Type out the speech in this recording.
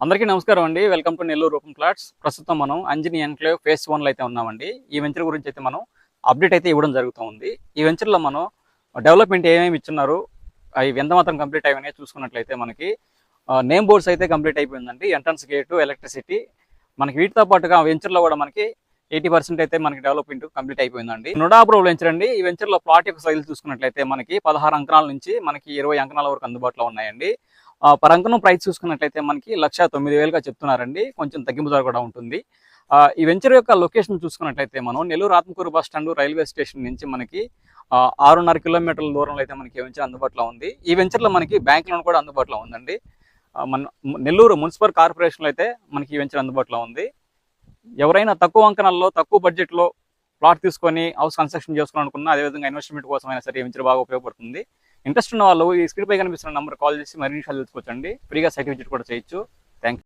అందరికీ నమస్కారం అండి. Welcome to Nellore open plots. ప్రస్తుతం మనం అంజనీ ఎన్క్లేవ్ ఫేజ్ 1లో అయితే ఉన్నామండి. ఈ వెంచర్ గురించి అయితే మనం అప్డేట్ అయితే ఇవ్వడం జరుగుతూ ఉంది. ఈ వెంచర్లో మనం డెవలప్మెంట్ ఏమేమి ఇచ్చున్నారు, అవి ఎంత మాత్రం కంప్లీట్ అయ్యాయని చూసుకున్నట్లయితే మనకి నేమ్ బోర్డ్స్ అయితే కంప్లీట్ అయిపోయిందండి. ఎంట్రన్స్ గేటు, ఎలక్ట్రిసిటీ, మనకి వీటితో పాటుగా వెంచర్లో కూడా మనకి 80% అయితే మనకి డెవలప్మెంట్ కంప్లీట్ అయిపోయిందండి. నుడాపురం వెంచర్ అండి. ఈ వెంచర్లో ప్లాట్ యొక్క సైజు చూసుకున్నట్లయితే మనకి 16 అంకణాల నుంచి మనకి 20 అంకణాల వరకు అందుబాటులో ఉన్నాయండి. పర్ అంకణం ప్రైస్ చూసుకున్నట్లయితే మనకి 1,09,000గా చెప్తున్నారండి. కొంచెం తగ్గింపు ధర కూడా ఉంటుంది. ఈ వెంచర్ యొక్క లొకేషన్ చూసుకున్నట్లయితే మనం Nellore Atmakur bus stand railway station నుంచి మనకి 6.5 కిలోమీటర్ల దూరంలో అయితే మనకి ఈ వెంచర్ అందుబాటులో ఉంది. ఈ వెంచర్లో మనకి బ్యాంక్ లోన్ కూడా అందుబాటులో ఉందండి. మన నెల్లూరు మున్సిపల్ కార్పొరేషన్లో అయితే మనకి ఈ వెంచర్ అందుబాటులో ఉంది. ఎవరైనా తక్కువ అంకణాల్లో తక్కువ బడ్జెట్లో ప్లాట్ తీసుకొని హౌస్ కన్స్ట్రక్షన్ చేసుకోవాలనుకున్నా, అదేవిధంగా ఇన్వెస్ట్మెంట్ కోసం అయినా సరే ఈ వెంచర్ బాగా ఉపయోగపడుతుంది. ఇంట్రెస్ట్ ఉన్న వాళ్ళు ఈ స్క్రీన్ పై కనిపిస్తున్న నెంబర్ కాల్ చేసి మరిన్ని విషయాలు తెలుసుకోవచ్చండి. ఫ్రీగా సైట్ విజిట్ కూడా చేయొచ్చు.